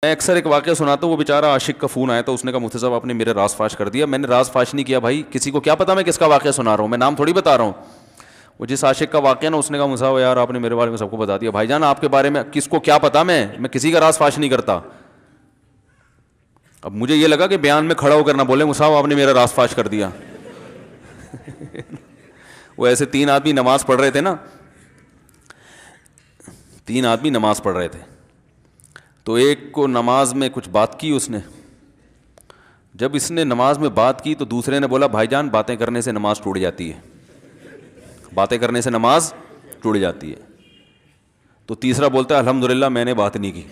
میں اکثر ایک واقعہ سناتا ہوں, وہ بیچارہ عاشق کا فون آیا تو اس نے کہا مفتی صاحب آپ نے میرے راز فاش کر دیا. میں نے راز فاش نہیں کیا بھائی, کسی کو کیا پتا میں کس کا واقعہ سنا رہا ہوں, میں نام تھوڑی بتا رہا ہوں. وہ جس عاشق کا واقعہ نا, اس نے کہا مفتی صاحب یار آپ نے میرے بارے میں سب کو بتا دیا. بھائی جان آپ کے بارے میں کس کو کیا پتا, میں کسی کا راز فاش نہیں کرتا. اب مجھے یہ لگا کہ بیان میں کھڑا ہو کر نہ بولے مفتی صاحب آپ نے میرا راز فاش کر دیا. وہ ایسے 3 آدمی نماز پڑھ رہے تھے نا, 3 آدمی نماز پڑھ رہے تھے, تو ایک کو نماز میں کچھ بات کی اس نے. جب اس نے نماز میں بات کی تو دوسرے نے بولا بھائی جان باتیں کرنے سے نماز ٹوٹ جاتی ہے, باتیں کرنے سے نماز ٹوٹ جاتی ہے. تو تیسرا بولتا ہے الحمدللہ میں نے بات نہیں کی.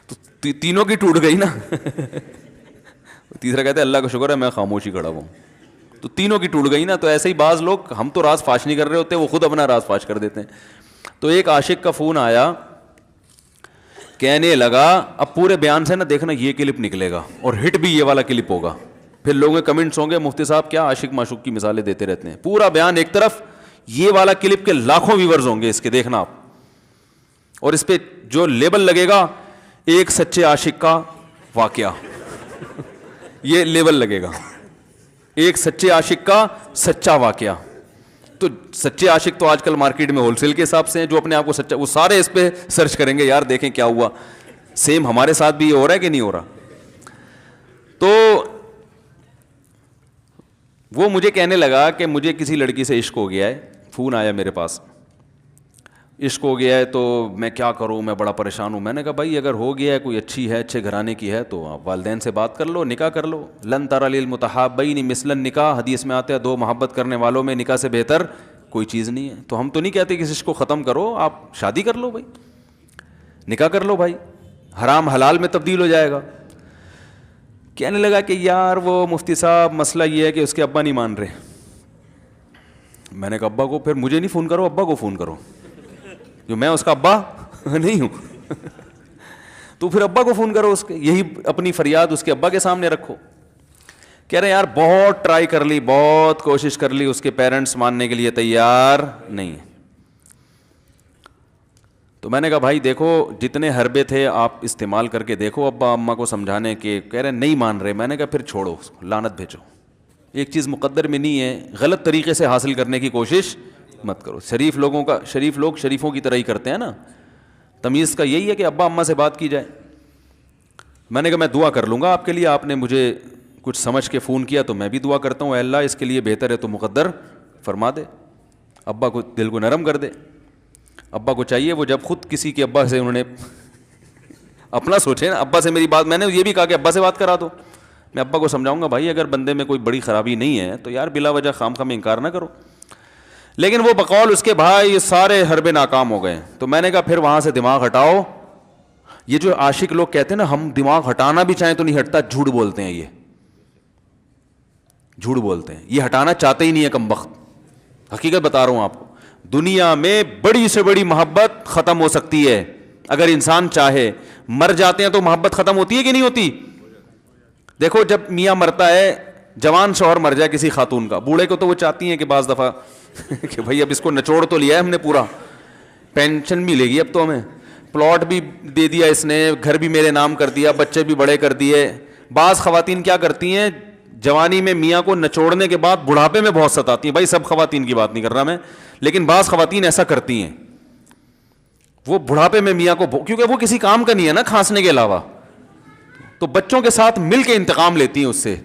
تو تینوں کی ٹوٹ گئی نا. تیسرا کہتا ہے اللہ کا شکر ہے میں خاموشی کھڑا ہوں. تو تینوں کی ٹوٹ گئی نا. تو ایسے ہی بعض لوگ, ہم تو راز فاش نہیں کر رہے ہوتے, وہ خود اپنا راز فاش کر دیتے ہیں. تو ایک عاشق کا فون آیا, کہنے لگا اب پورے بیان سے نا دیکھنا یہ کلپ نکلے گا اور ہٹ بھی یہ والا کلپ ہوگا. پھر لوگوں کے کمنٹس ہوں گے مفتی صاحب کیا عاشق معشوق کی مثالیں دیتے رہتے ہیں. پورا بیان ایک طرف, یہ والا کلپ کے لاکھوں ویورز ہوں گے اس کے, دیکھنا آپ. اور اس پہ جو لیبل لگے گا ایک سچے عاشق کا واقعہ, یہ لیبل لگے گا, ایک سچے عاشق کا سچا واقعہ. تو سچے عاشق تو آج کل مارکیٹ میں ہول سیل کے حساب سے ہیں, جو اپنے آپ کو سچا, وہ سارے اس پہ سرچ کریں گے یار دیکھیں کیا ہوا, سیم ہمارے ساتھ بھی یہ ہو رہا ہے کہ نہیں ہو رہا. تو وہ مجھے کہنے لگا کہ مجھے کسی لڑکی سے عشق ہو گیا ہے, فون آیا میرے پاس, عشق ہو گیا ہے تو میں کیا کروں, میں بڑا پریشان ہوں. میں نے کہا بھائی اگر ہو گیا ہے, کوئی اچھی ہے, اچھے گھرانے کی ہے, تو آپ والدین سے بات کر لو, نکاح کر لو. لن تری للمتحابین مثل النکاح, حدیث میں آتا ہے 2 محبت کرنے والوں میں نکاح سے بہتر کوئی چیز نہیں ہے. تو ہم تو نہیں کہتے کہ اس کو ختم کرو, آپ شادی کر لو بھائی, نکاح کر لو بھائی, حرام حلال میں تبدیل ہو جائے گا. کہنے لگا کہ یار وہ مفتی صاحب مسئلہ یہ ہے کہ اس کے ابا نہیں مان رہے. میں نے کہا ابا کو, پھر مجھے نہیں فون کرو, ابا کو فون کرو, جو میں اس کا ابا نہیں ہوں. تو پھر ابا کو فون کرو اس کے, یہی اپنی فریاد اس کے ابا کے سامنے رکھو. کہہ رہے یار بہت ٹرائی کر لی, بہت کوشش کر لی, اس کے پیرنٹس ماننے کے لیے تیار نہیں. تو میں نے کہا بھائی دیکھو جتنے حربے تھے آپ استعمال کر کے دیکھو ابا اماں کو سمجھانے کے, کہہ رہے نہیں مان رہے. میں نے کہا پھر چھوڑو اس کو, لعنت بھیجو. ایک چیز مقدر میں نہیں ہے, غلط طریقے سے حاصل کرنے کی کوشش مت کرو. شریف لوگ شریفوں کی طرح ہی کرتے ہیں نا. تمیز کا یہی ہے کہ ابا اماں سے بات کی جائے. میں نے کہا میں دعا کر لوں گا آپ کے لیے, آپ نے مجھے کچھ سمجھ کے فون کیا تو میں بھی دعا کرتا ہوں, اے اللہ اس کے لیے بہتر ہے تو مقدر فرما دے, ابا کو دل کو نرم کر دے. ابا کو چاہیے وہ جب خود کسی کے ابا سے انہوں نے اپنا سوچے نا, ابا سے میری بات, میں نے یہ بھی کہا کہ ابا سے بات کرا دو. میں ابا کو سمجھاؤں گا بھائی اگر بندے میں کوئی بڑی خرابی نہیں ہے تو یار بلا وجہ خام خام انکار نہ کرو. لیکن وہ بقول اس کے بھائی یہ سارے حربے ناکام ہو گئے. تو میں نے کہا پھر وہاں سے دماغ ہٹاؤ. یہ جو عاشق لوگ کہتے ہیں نا ہم دماغ ہٹانا بھی چاہیں تو نہیں ہٹتا, جھوٹ بولتے ہیں, یہ جھوٹ بولتے ہیں, یہ ہٹانا چاہتے ہی نہیں ہے کمبخت. حقیقت بتا رہا ہوں آپ کو, دنیا میں بڑی سے بڑی محبت ختم ہو سکتی ہے اگر انسان چاہے. مر جاتے ہیں تو محبت ختم ہوتی ہے کہ نہیں ہوتی؟ دیکھو جب میاں مرتا ہے, جوان شوہر مر جائے کسی خاتون کا, بوڑھے کو تو وہ چاہتی ہیں کہ بعض دفعہ کہ بھائی اب اس کو نچوڑ تو لیا ہے ہم نے, پورا پینشن بھی لے گی, اب تو ہمیں پلاٹ بھی دے دیا اس نے, گھر بھی میرے نام کر دیا, بچے بھی بڑے کر دیے. بعض خواتین کیا کرتی ہیں, جوانی میں میاں کو نچوڑنے کے بعد بڑھاپے میں بہت ستاتی ہیں. بھائی سب خواتین کی بات نہیں کر رہا میں, لیکن بعض خواتین ایسا کرتی ہیں, وہ بڑھاپے میں میاں کو, کیونکہ وہ کسی کام کا نہیں ہے نا کھانسنے کے علاوہ, تو بچوں کے ساتھ مل کے انتقام لیتی ہیں اس سے.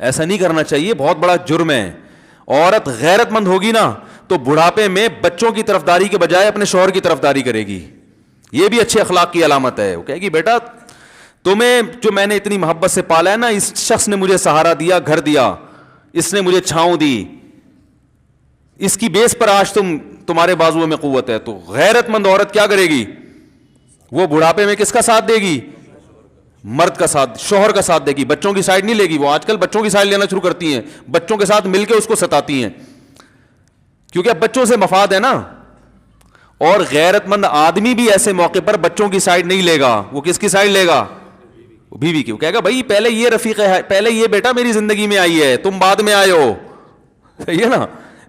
ایسا نہیں کرنا چاہیے, بہت بڑا جرم ہے. عورت غیرت مند ہوگی نا تو بڑھاپے میں بچوں کی طرفداری کے بجائے اپنے شوہر کی طرفداری کرے گی. یہ بھی اچھے اخلاق کی علامت ہے. وہ کہے گی بیٹا تمہیں جو میں نے اتنی محبت سے پالا ہے نا, اس شخص نے مجھے سہارا دیا, گھر دیا, اس نے مجھے چھاؤں دی, اس کی بیس پر آج تمہارے بازوؤں میں قوت ہے. تو غیرت مند عورت کیا کرے گی, وہ بڑھاپے میں کس کا ساتھ دے گی, مرد کا ساتھ, شوہر کا ساتھ دے گی, بچوں کی سائڈ نہیں لے گی. وہ آج کل بچوں کی سائڈ لینا شروع کرتی ہیں, بچوں کے ساتھ مل کے اس کو ستاتی ہیں, کیونکہ اب بچوں سے مفاد ہے نا. اور غیرت مند آدمی بھی ایسے موقع پر بچوں کی سائڈ نہیں لے گا. وہ کس کی سائڈ لے گا, بیوی کی. وہ کہے گا بھائی پہلے یہ رفیق ہے, پہلے یہ بیٹا میری زندگی میں آئی ہے, تم بعد میں آئے ہو, صحیح ہے نا,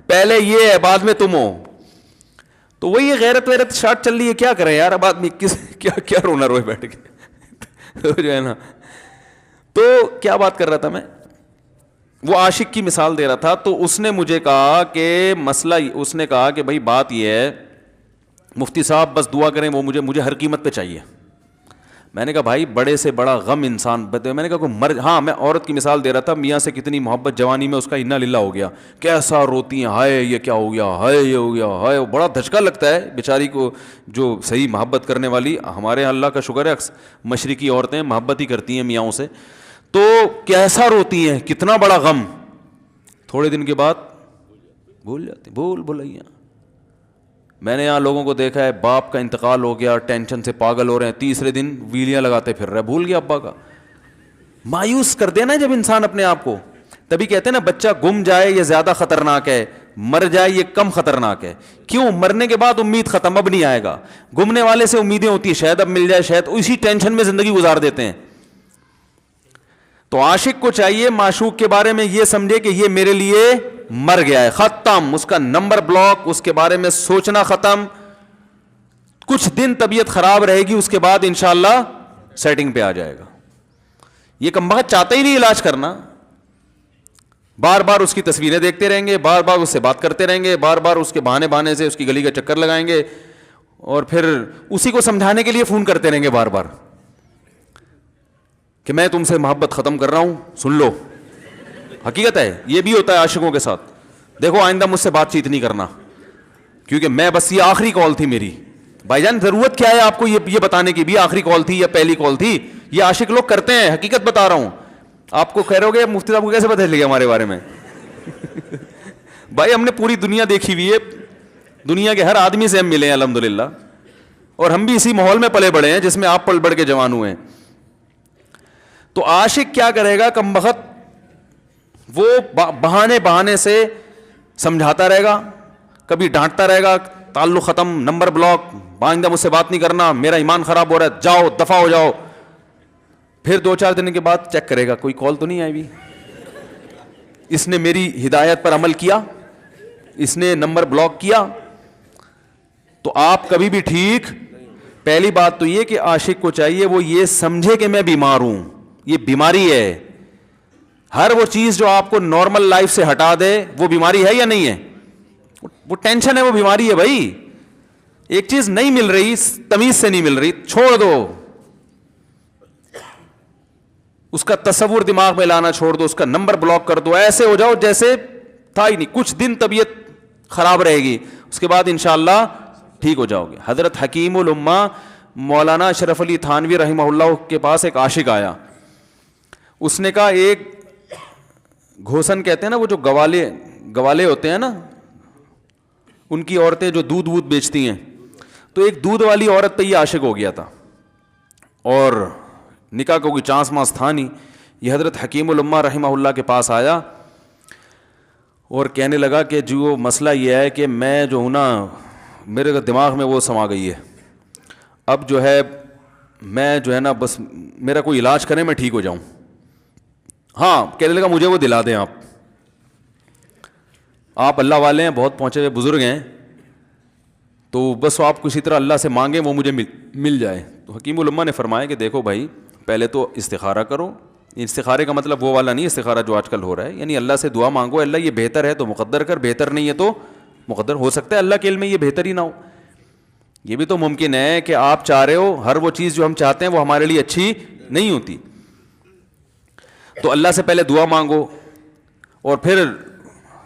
پہلے یہ ہے بعد میں تم ہو. تو وہی غیرت ویرت شارٹ چل رہی ہے, کیا کریں یار, اب آدمی کس کیا رونا روئے بیٹھ کے تو جو ہے نا. تو کیا بات کر رہا تھا میں, وہ عاشق کی مثال دے رہا تھا. تو اس نے مجھے کہا کہ مسئلہ, اس نے کہا کہ بھائی بات یہ ہے مفتی صاحب بس دعا کریں, وہ مجھے ہر قیمت پہ چاہیے. میں نے کہا بھائی بڑے سے بڑا غم انسان, میں نے کہا کوئی ہاں میں عورت کی مثال دے رہا تھا, میاں سے کتنی محبت جوانی میں اس کا انا للہ ہو گیا, کیسا روتی ہیں, ہائے یہ کیا ہو گیا, ہائے یہ ہو گیا, ہائے, بڑا دھچکا لگتا ہے بیچاری کو. جو صحیح محبت کرنے والی, ہمارے یہاں اللہ کا شکر ہے مشرقی عورتیں محبت ہی کرتی ہیں میاں سے, تو کیسا روتی ہیں, کتنا بڑا غم. تھوڑے دن کے بعد بھول جاتی, بھولائیاں. میں نے یہاں لوگوں کو دیکھا ہے, باپ کا انتقال ہو گیا, ٹینشن سے پاگل ہو رہے ہیں, تیسرے دن ویلیاں لگاتے پھر رہے, بھول گیا ابا کا. مایوس کر دینا جب انسان اپنے آپ کو. تبھی کہتے ہیں نا بچہ گم جائے یہ زیادہ خطرناک ہے, مر جائے یہ کم خطرناک ہے. کیوں؟ مرنے کے بعد امید ختم, اب نہیں آئے گا. گمنے والے سے امیدیں ہوتی ہیں شاید اب مل جائے, شاید, اسی ٹینشن میں زندگی گزار دیتے ہیں. تو عاشق کو چاہیے معشوق کے بارے میں یہ سمجھے کہ یہ میرے لیے مر گیا ہے, ختم, اس کا نمبر بلاک, اس کے بارے میں سوچنا ختم. کچھ دن طبیعت خراب رہے گی, اس کے بعد انشاءاللہ سیٹنگ پہ آ جائے گا. یہ کمبخت چاہتا ہی نہیں علاج کرنا, بار بار اس کی تصویریں دیکھتے رہیں گے, بار بار اس سے بات کرتے رہیں گے, بار بار اس کے بہانے سے اس کی گلی کا چکر لگائیں گے, اور پھر اسی کو سمجھانے کے لیے فون کرتے رہیں گے بار بار کہ میں تم سے محبت ختم کر رہا ہوں, سن لو. حقیقت ہے, یہ بھی ہوتا ہے عاشقوں کے ساتھ. دیکھو آئندہ مجھ سے بات چیت نہیں کرنا, کیونکہ میں بس یہ آخری کال تھی میری. بھائی جان ضرورت کیا ہے آپ کو یہ بتانے کی بھی آخری کال تھی یا پہلی کال تھی؟ یہ عاشق لوگ کرتے ہیں, حقیقت بتا رہا ہوں. آپ کو کہہ رہے ہو گے مفتی صاحب کو کیسے پتہ چل گیا ہمارے بارے میں؟ بھائی ہم نے پوری دنیا دیکھی ہوئی ہے, دنیا کے ہر آدمی سے ہم ملے ہیں الحمدللہ, اور ہم بھی اسی ماحول میں پلے بڑے ہیں جس میں آپ پل بڑھ کے جوان ہوئے ہیں. تو عاشق کیا کرے گا کمبخت, وہ بہانے سے سمجھاتا رہے گا, کبھی ڈانٹتا رہے گا, تعلق ختم, نمبر بلاک, آئندہ مجھ سے بات نہیں کرنا, میرا ایمان خراب ہو رہا ہے, جاؤ دفع ہو جاؤ. پھر 2-4 دن کے بعد چیک کرے گا کوئی کال تو نہیں آئی بھی, اس نے میری ہدایت پر عمل کیا, اس نے نمبر بلاک کیا. تو آپ کبھی بھی ٹھیک. پہلی بات تو یہ کہ عاشق کو چاہیے وہ یہ سمجھے کہ میں بیمار ہوں, یہ بیماری ہے. ہر وہ چیز جو آپ کو نارمل لائف سے ہٹا دے وہ بیماری ہے یا نہیں ہے؟ وہ ٹینشن ہے, وہ بیماری ہے بھائی. ایک چیز نہیں مل رہی, تمیز سے نہیں مل رہی, چھوڑ دو, اس کا تصور دماغ میں لانا چھوڑ دو, اس کا نمبر بلاک کر دو, ایسے ہو جاؤ جیسے تھا ہی نہیں. کچھ دن طبیعت خراب رہے گی, اس کے بعد انشاءاللہ ٹھیک ہو جاؤ گے. حضرت حکیم الامہ مولانا اشرف علی تھانوی رحمہ اللہ کے پاس ایک عاشق آیا. اس نے کہا ایک گھوسن کہتے ہیں نا, وہ جو گوالے ہوتے ہیں نا, ان کی عورتیں جو دودھ وودھ بیچتی ہیں, تو ایک دودھ والی عورت پہ یہ عاشق ہو گیا تھا, اور نکاح کو کوئی چانس مانس تھا نہیں. یہ حضرت حکیم الامہ رحمہ اللہ کے پاس آیا اور کہنے لگا کہ جو مسئلہ یہ ہے کہ میں جو ہوں نا, میرے دماغ میں وہ سما گئی ہے, اب جو ہے میں جو ہے نا بس میرا کوئی علاج کریں میں ٹھیک ہو جاؤں. ہاں, کہنے لگا مجھے وہ دلا دیں آپ اللہ والے ہیں, بہت پہنچے ہوئے بزرگ ہیں, تو بس آپ کسی طرح اللہ سے مانگیں وہ مجھے مل جائے. تو حکیم الامہ نے فرمایا کہ دیکھو بھائی, پہلے تو استخارہ کرو. استخارے کا مطلب وہ والا نہیں استخارہ جو آج کل ہو رہا ہے, یعنی اللہ سے دعا مانگو, اللہ یہ بہتر ہے تو مقدر کر, بہتر نہیں ہے تو مقدر. ہو سکتا ہے اللہ کے علم میں یہ بہتر ہی نہ ہو, یہ بھی تو ممکن ہے کہ آپ چاہ رہے ہو ہر وہ چیز جو ہم چاہتے ہیں وہ ہمارے لیے اچھی نہیں ہوتی. تو اللہ سے پہلے دعا مانگو, اور پھر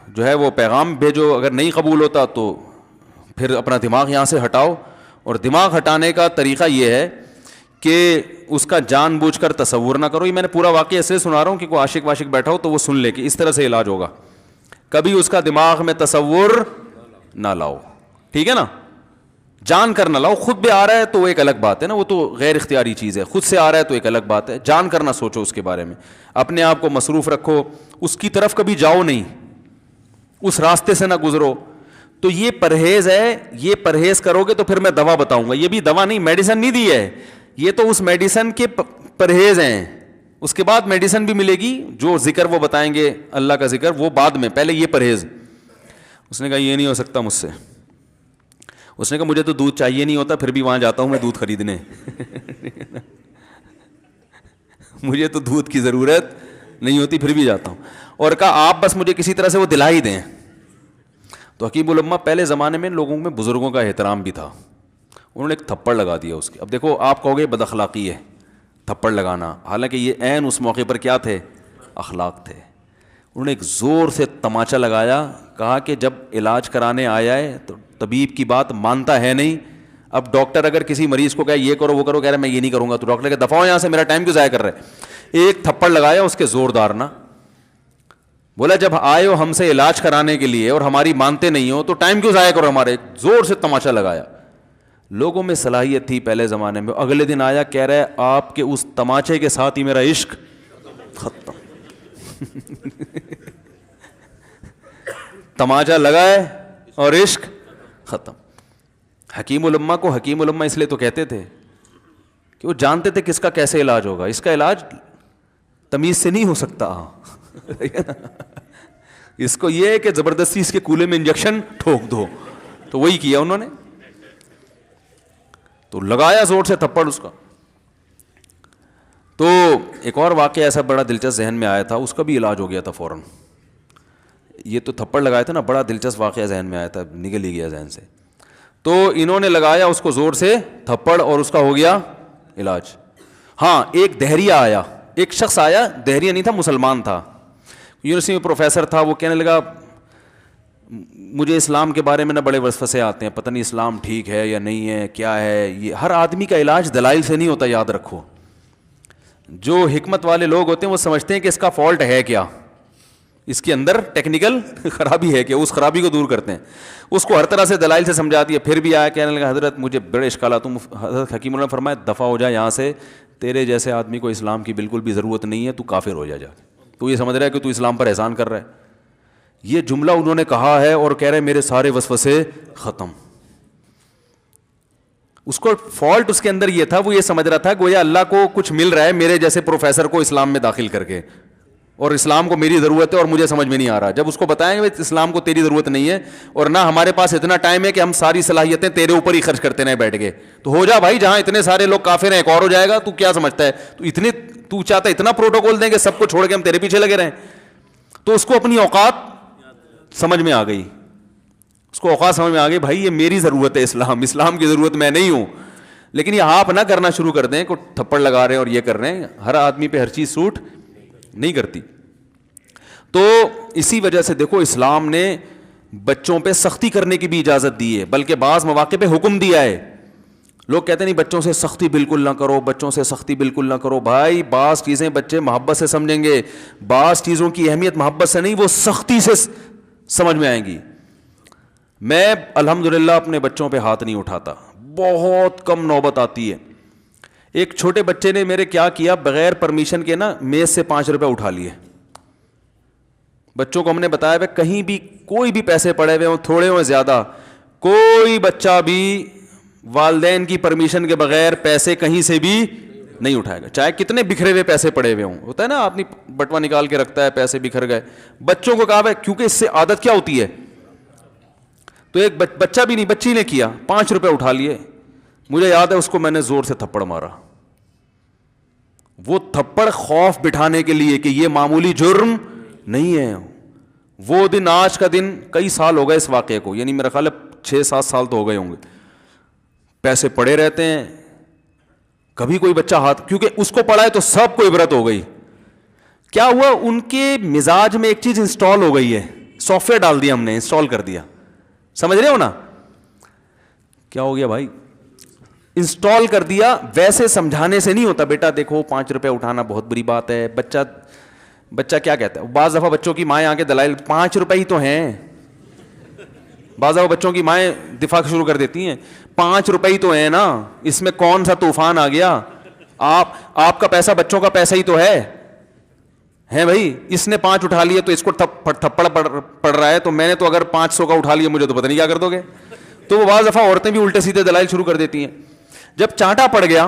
جو ہے وہ پیغام بھیجو. اگر نہیں قبول ہوتا تو پھر اپنا دماغ یہاں سے ہٹاؤ. اور دماغ ہٹانے کا طریقہ یہ ہے کہ اس کا جان بوجھ کر تصور نہ کرو. یہ میں نے پورا واقعہ ایسے سنا رہا ہوں کہ کوئی عاشق واشق بیٹھا ہو تو وہ سن لے کہ اس طرح سے علاج ہوگا. کبھی اس کا دماغ میں تصور نہ لاؤ, ٹھیک ہے نا, جان کر نہ لاؤ. خود بھی آ رہا ہے تو وہ ایک الگ بات ہے نا, وہ تو غیر اختیاری چیز ہے. خود سے آ رہا ہے تو ایک الگ بات ہے, جان کر نہ سوچو اس کے بارے میں, اپنے آپ کو مصروف رکھو, اس کی طرف کبھی جاؤ نہیں, اس راستے سے نہ گزرو. تو یہ پرہیز ہے, یہ پرہیز کرو گے تو پھر میں دوا بتاؤں گا. یہ بھی دوا نہیں, میڈیسن نہیں دی ہے, یہ تو اس میڈیسن کے پرہیز ہیں. اس کے بعد میڈیسن بھی ملے گی, جو ذکر وہ بتائیں گے اللہ کا ذکر وہ بعد میں, پہلے یہ پرہیز. اس نے کہا یہ نہیں ہو سکتا مجھ سے. اس نے کہا مجھے تو دودھ چاہیے نہیں ہوتا پھر بھی وہاں جاتا ہوں میں دودھ خریدنے مجھے تو دودھ کی ضرورت نہیں ہوتی پھر بھی جاتا ہوں. اور کہا آپ بس مجھے کسی طرح سے وہ دلا ہی دیں. تو حکیم الامہ پہلے زمانے میں لوگوں میں بزرگوں کا احترام بھی تھا, انہوں نے ایک تھپڑ لگا دیا اس کے. اب دیکھو آپ کہو گے بد اخلاقی ہے تھپڑ لگانا, حالانکہ یہ عین اس موقع پر کیا تھے, اخلاق تھے. انہوں نے ایک زور سے تماچا لگایا, کہا کہ جب علاج کرانے آیا ہے تو طبیب کی بات مانتا ہے نہیں. اب ڈاکٹر اگر کسی مریض کو کہے یہ کرو وہ کرو, کہہ رہے میں یہ نہیں کروں گا, تو ڈاکٹر کہ دفعہ ہو یہاں سے, میرا ٹائم کیوں ضائع کر رہے. ایک تھپڑ لگایا اس کے زوردار نا, بولا جب آئے ہو ہم سے علاج کرانے کے لیے اور ہماری مانتے نہیں ہو تو ٹائم کیوں ضائع کرو ہمارے. زور سے تماچا لگایا. لوگوں میں صلاحیت تھی پہلے زمانے میں. اگلے دن آیا کہہ رہا ہے آپ کے اس تماچے کے ساتھ ہی میرا عشق ختم. تماچا لگا ہے اور عشق ختم. حکیم الامہ کو حکیم الامہ اس لیے تو کہتے تھے کہ وہ جانتے تھے کس کا کیسے علاج ہوگا. اس کا علاج تمیز سے نہیں ہو سکتا. اس کو یہ ہے کہ زبردستی اس کے کولے میں انجیکشن ٹھوک دو, تو وہی کیا انہوں نے. تو لگایا زور سے تھپڑ اس کا. تو ایک اور واقعہ ایسا بڑا دلچسپ ذہن میں آیا تھا, اس کا بھی علاج ہو گیا تھا فوراً. یہ تو تھپڑ لگایا تھا نا, بڑا دلچسپ واقعہ ذہن میں آیا تھا, نکل ہی گیا ذہن سے. تو انہوں نے لگایا اس کو زور سے تھپڑ اور اس کا ہو گیا علاج. ہاں ایک دہریہ آیا, ایک شخص آیا, دہریہ نہیں تھا مسلمان تھا, یونیورسٹی میں پروفیسر تھا. وہ کہنے لگا مجھے اسلام کے بارے میں نہ بڑے وسوسے آتے ہیں, پتہ نہیں اسلام ٹھیک ہے یا نہیں ہے, کیا ہے یہ. ہر آدمی کا علاج دلائل سے نہیں ہوتا, یاد رکھو. جو حکمت والے لوگ ہوتے ہیں وہ سمجھتے ہیں کہ اس کا فالٹ ہے کیا, اس کے اندر ٹیکنیکل خرابی ہے کہ اس خرابی کو دور کرتے ہیں. اس کو ہر طرح سے دلائل سے سمجھا دیا. پھر بھی آیا کہنے لگا حضرت مجھے بڑے اشکالات. حضرت حکیم اللہ نے فرمایا دفع ہو جائے یہاں سے, تیرے جیسے آدمی کو اسلام کی بالکل بھی ضرورت نہیں ہے, تو کافر ہو جا. تو یہ سمجھ رہا ہے کہ تو اسلام پر احسان کر رہا ہے. یہ جملہ انہوں نے کہا ہے اور کہہ رہے میرے سارے وسوسے ختم. اس کو فالٹ اس کے اندر یہ تھا, وہ یہ سمجھ رہا تھا کہ گویا اللہ کو کچھ مل رہا ہے میرے جیسے پروفیسر کو اسلام میں داخل کر کے, اور اسلام کو میری ضرورت ہے اور مجھے سمجھ میں نہیں آ رہا. جب اس کو بتائیں گے اسلام کو تیری ضرورت نہیں ہے اور نہ ہمارے پاس اتنا ٹائم ہے کہ ہم ساری صلاحیتیں تیرے اوپر ہی خرچ کرتے رہیں بیٹھ کے, تو ہو جا بھائی, جہاں اتنے سارے لوگ کافر ہیں ایک اور ہو جائے گا. تو کیا سمجھتا ہے, تو چاہتا ہے اتنا پروٹوکول دیں کہ سب کو چھوڑ کے ہم تیرے پیچھے لگے رہیں. تو اس کو اپنی اوقات سمجھ میں آ گئی, اس کو اوقات سمجھ میں آ گئی, بھائی یہ میری ضرورت ہے اسلام کی ضرورت میں نہیں ہوں. لیکن یہ آپ نہ کرنا شروع کر دیں کہ تھپڑ لگا رہے ہیں اور یہ کر رہے ہیں. ہر آدمی پہ ہر چیز سوٹ نہیں کرتی. تو اسی وجہ سے دیکھو اسلام نے بچوں پہ سختی کرنے کی بھی اجازت دی ہے, بلکہ بعض مواقع پہ حکم دیا ہے. لوگ کہتے نہیں بچوں سے سختی بالکل نہ کرو, بچوں سے سختی بالکل نہ کرو. بھائی بعض چیزیں بچے محبت سے سمجھیں گے, بعض چیزوں کی اہمیت محبت سے نہیں, وہ سختی سے سمجھ میں آئیں گی. میں الحمدللہ اپنے بچوں پہ ہاتھ نہیں اٹھاتا, بہت کم نوبت آتی ہے. ایک چھوٹے بچے نے میرے کیا کیا, بغیر پرمیشن کے نا میز سے 5 روپے اٹھا لیے. بچوں کو ہم نے بتایا کہیں بھی کوئی بھی پیسے پڑے ہوئے ہوں, تھوڑے ہوں زیادہ, کوئی بچہ بھی والدین کی پرمیشن کے بغیر پیسے کہیں سے بھی نہیں اٹھائے گا, چاہے کتنے بکھرے ہوئے پیسے پڑے ہوئے ہوں. ہوتا ہے نا آدمی بٹوا نکال کے رکھتا ہے, پیسے بکھر گئے. بچوں کو کہا ہے کیونکہ اس سے عادت کیا ہوتی ہے. تو ایک بچہ بھی نہیں, بچی نے کیا, 5 روپے اٹھا لیے. مجھے یاد ہے اس کو میں نے زور سے تھپڑ مارا. وہ تھپڑ خوف بٹھانے کے لیے کہ یہ معمولی جرم نہیں ہے. وہ دن, آج کا دن کئی سال ہو گئے اس واقعے کو, یعنی میرا خیال ہے 6-7 سال تو ہو گئے ہوں گے. پیسے پڑے رہتے ہیں, کبھی کوئی بچہ ہاتھ, کیونکہ اس کو پڑا ہے تو سب کو عبرت ہو گئی. کیا ہوا, ان کے مزاج میں ایک چیز انسٹال ہو گئی ہے, سافٹ ویئر ڈال دیا ہم نے, انسٹال کر دیا. سمجھ رہے ہو نا کیا ہو گیا بھائی, انسٹال کر دیا. ویسے سمجھانے سے نہیں ہوتا, بیٹا دیکھو 5 روپے اٹھانا بہت بری بات ہے. بچہ کیا کہتا ہے, بعض دفعہ بچوں کی مائیں آ کے دلائل 5 روپے ہی تو ہیں. بعض دفعہ بچوں کی مائیں دفاع شروع کر دیتی ہیں, 5 روپے ہی تو ہیں نا, اس میں کون سا طوفان آ گیا. آپ کا پیسہ بچوں کا پیسہ ہی تو ہے بھائی. اس نے 5 اٹھا لیے تو اس کو تھپڑ پڑ رہا ہے, تو میں نے تو اگر 500 کا اٹھا لیا مجھے تو پتہ نہیں کیا کر دو گے. تو وہ بعض دفعہ عورتیں بھی الٹے سیدھے دلائل شروع کر دیتی ہیں. جب چانٹا پڑ گیا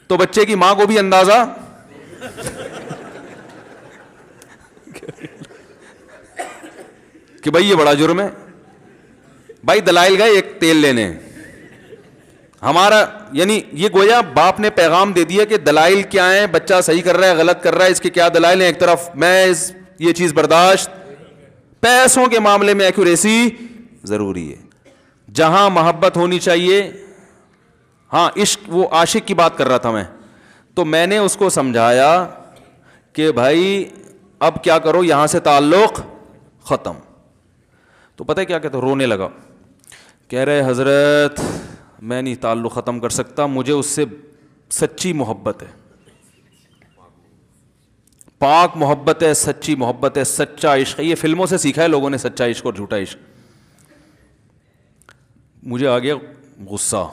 تو بچے کی ماں کو بھی اندازہ کہ بھائی یہ بڑا جرم ہے. بھائی دلائل گئے ایک تیل لینے, ہمارا یعنی یہ گویا باپ نے پیغام دے دیا کہ دلائل کیا ہیں, بچہ صحیح کر رہا ہے غلط کر رہا ہے, اس کے کیا دلائل ہیں, ایک طرف محض یہ چیز برداشت, پیسوں کے معاملے میں ایکوریسی ضروری ہے. جہاں محبت ہونی چاہیے, ہاں عشق, وہ عاشق کی بات کر رہا تھا میں, تو میں نے اس کو سمجھایا کہ بھائی اب کیا کرو, یہاں سے تعلق ختم. تو پتہ ہے کیا کہتا, رونے لگا, کہہ رہے حضرت میں نہیں تعلق ختم کر سکتا, مجھے اس سے سچی محبت ہے, پاک محبت ہے, سچی محبت ہے, سچا عشق ہے. یہ فلموں سے سیکھا ہے لوگوں نے, سچا عشق اور جھوٹا عشق. مجھے آ گیا غصہ.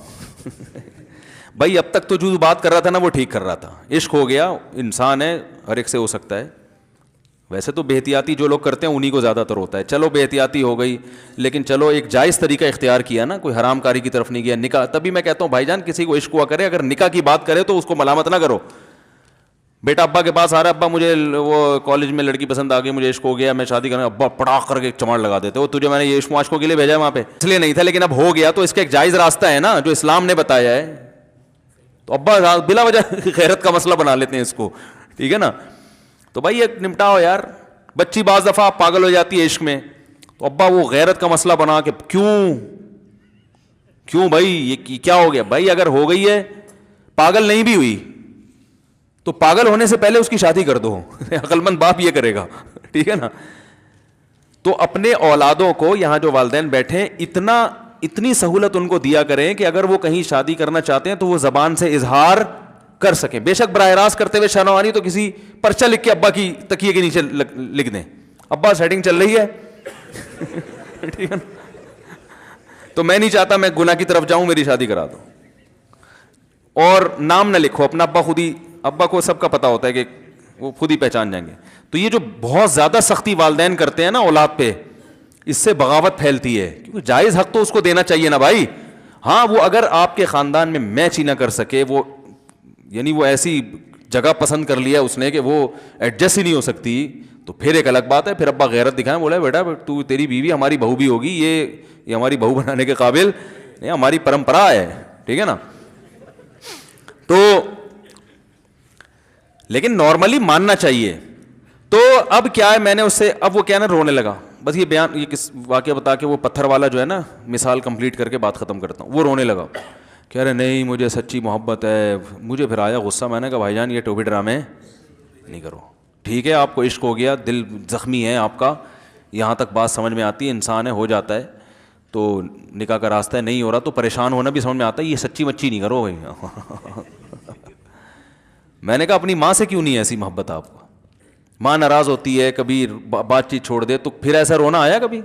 بھائی اب تک تو جو بات کر رہا تھا نا وہ ٹھیک کر رہا تھا, عشق ہو گیا, انسان ہے, ہر ایک سے ہو سکتا ہے. ویسے تو بے احتیاطی جو لوگ کرتے ہیں انہی کو زیادہ تر ہوتا ہے, چلو بے احتیاطی ہو گئی, لیکن چلو ایک جائز طریقہ اختیار کیا نا, کوئی حرام کاری کی طرف نہیں گیا. نکاح, تبھی میں کہتا ہوں بھائی جان کسی کو عشق ہوا کرے, اگر نکاح کی بات کرے تو اس کو ملامت نہ کرو. بیٹا ابا کے پاس آ رہا ہے, ابا مجھے وہ کالج میں لڑکی پسند آ گئی, مجھے عشق ہو گیا, میں شادی کرنا, ابا پڑاخ کر کے چماڑ لگا دیتے ہو, تجھے میں نے یہ عشق معاشقوں کے لیے بھیجا ہے وہاں پہ, اس لیے نہیں تھا, لیکن اب ہو گیا تو اس کا ایک جائز راستہ ہے نا جو اسلام نے بتایا ہے. تو ابا بلا وجہ غیرت کا مسئلہ بنا لیتے ہیں اس کو, ٹھیک ہے نا. تو بھائی ایک نمٹاؤ یار. بچی بعض دفعہ پاگل ہو جاتی ہے عشق میں, تو ابا وہ غیرت کا مسئلہ بنا کے کیوں بھائی یہ کیا ہو گیا. بھائی اگر ہو گئی ہے, پاگل نہیں بھی ہوئی تو پاگل ہونے سے پہلے اس کی شادی کر دو. عقل مند باپ یہ کرے گا, ٹھیک ہے نا. تو اپنے اولادوں کو, یہاں جو والدین بیٹھے ہیں, اتنی سہولت ان کو دیا کریں کہ اگر وہ کہیں شادی کرنا چاہتے ہیں تو وہ زبان سے اظہار کر سکیں. بے شک براہ راست کرتے ہوئے شرم آنی تو کسی پرچہ لکھ کے ابا کی تکیے کے نیچے لکھ دیں, ابا سیٹنگ چل رہی ہے. ٹھیک ہے نا. تو میں نہیں چاہتا میں گناہ کی طرف جاؤں, میری شادی کرا دو. اور نام نہ لکھو اپنا, ابا خود ہی, ابا کو سب کا پتا ہوتا ہے کہ وہ خود ہی پہچان جائیں گے. تو یہ جو بہت زیادہ سختی والدین کرتے ہیں نا اولاد پہ, اس سے بغاوت پھیلتی ہے, کیونکہ جائز حق تو اس کو دینا چاہیے نا بھائی. ہاں وہ اگر آپ کے خاندان میں میچ ہی نہ کر سکے, وہ یعنی وہ ایسی جگہ پسند کر لیا اس نے کہ وہ ایڈجسٹ ہی نہیں ہو سکتی, تو پھر ایک الگ بات ہے. پھر ابا غیرت دکھائیں, بولا بیٹا تو تیری بیوی ہماری بہو بھی ہوگی, یہ ہماری بہو بنانے کے قابل نہیں, ہماری پرمپرا ہے, ٹھیک ہے نا. تو لیکن نارملی ماننا چاہیے. تو اب کیا ہے, میں نے اس سے, اب وہ کیا نا رونے لگا. بس یہ بیان, یہ کس واقعہ بتا کے وہ پتھر والا جو ہے نا مثال کمپلیٹ کر کے بات ختم کرتا ہوں. وہ رونے لگا, کہہ رہے نہیں مجھے سچی محبت ہے. مجھے پھر آیا غصہ, میں نے کہا بھائی جان یہ ٹوپی ڈرامے نہیں کرو. ٹھیک ہے آپ کو عشق ہو گیا, دل زخمی ہے آپ کا, یہاں تک بات سمجھ میں آتی ہے, انسان ہے, ہو جاتا ہے, تو نکاح کا راستہ ہے, نہیں ہو رہا تو پریشان ہونا بھی سمجھ میں آتا ہے, یہ سچی مچی نہیں کرو بھائی. میں نے کہا اپنی ماں سے کیوں نہیں ایسی محبت آپ کو, ماں ناراض ہوتی ہے, کبھی بات چیت چھوڑ دے, تو پھر ایسا رونا آیا کبھی؟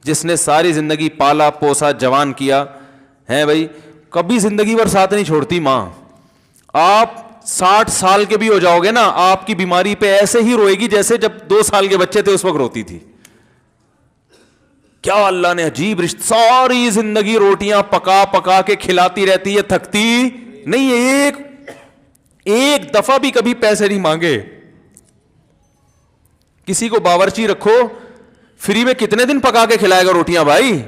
جس نے ساری زندگی پالا پوسا جوان کیا ہے بھائی, کبھی زندگی بھر ساتھ نہیں چھوڑتی ماں. آپ 60 سال کے بھی ہو جاؤ گے نا, آپ کی بیماری پہ ایسے ہی روئے گی جیسے جب 2 سال کے بچے تھے اس وقت روتی تھی. کیا اللہ نے عجیب رشتہ, ساری زندگی روٹیاں پکا پکا کے کھلاتی رہتی ہے, تھکتی نہیں ہے, ایک دفعہ بھی کبھی پیسے نہیں مانگے. کسی کو باورچی رکھو, فری میں کتنے دن پکا کے کھلائے گا روٹیاں بھائی؟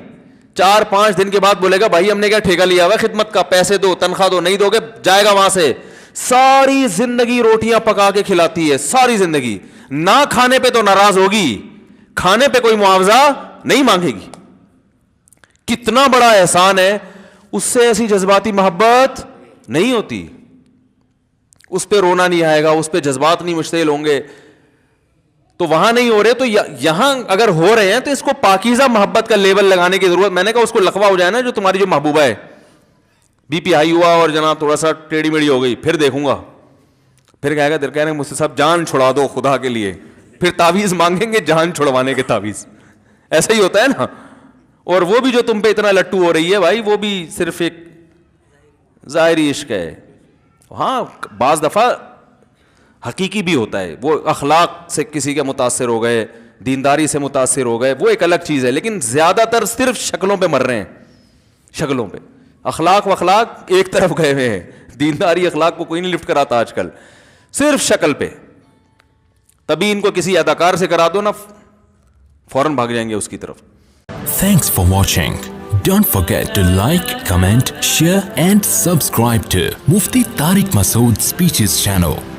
4-5 دن کے بعد بولے گا بھائی ہم نے کیا ٹھیکہ لیا ہوا خدمت کا, پیسے دو, تنخواہ دو, نہیں دو گے جائے گا وہاں سے. ساری زندگی روٹیاں پکا کے کھلاتی ہے, ساری زندگی. نہ کھانے پہ تو ناراض ہوگی, کھانے پہ کوئی معاوضہ نہیں مانگے گی. کتنا بڑا احسان ہے, اس سے ایسی جذباتی محبت نہیں ہوتی. اس پہ رونا نہیں آئے گا, اس پہ جذبات نہیں مشتعل ہوں گے. تو وہاں نہیں ہو رہے, تو یہاں اگر ہو رہے ہیں تو اس کو پاکیزہ محبت کا لیبل لگانے کی ضرورت. میں نے کہا اس کو لقوہ ہو جائے نا جو تمہاری جو محبوبہ ہے, بی پی ہائی ہوا اور جناب تھوڑا سا ٹیڑھی میڑھی ہو گئی, پھر دیکھوں گا, پھر کہے گا کہہ رہے ہیں مجھ سے صاحب جان چھڑا دو خدا کے لیے, پھر تعویذ مانگیں گے جان چھڑوانے کے تعویذ. ایسا ہی ہوتا ہے نا. اور وہ بھی جو تم پہ اتنا لٹو ہو رہی ہے بھائی, وہ بھی صرف ایک ظاہری عشق ہے. ہاں بعض دفعہ حقیقی بھی ہوتا ہے, وہ اخلاق سے کسی کے متاثر ہو گئے, دینداری سے متاثر ہو گئے, وہ ایک الگ چیز ہے. لیکن زیادہ تر صرف شکلوں پہ مر رہے ہیں, شکلوں پہ. اخلاق ایک طرف گئے ہوئے ہیں, دینداری اخلاق کو کوئی نہیں لفٹ کراتا آج کل, صرف شکل پہ. تبھی ان کو کسی اداکار سے کرا دو نا, فوراً بھاگ جائیں گے اس کی طرف. Thanks for watching. Don't forget to like, comment, share and subscribe to Mufti Tariq Masood Speeches channel.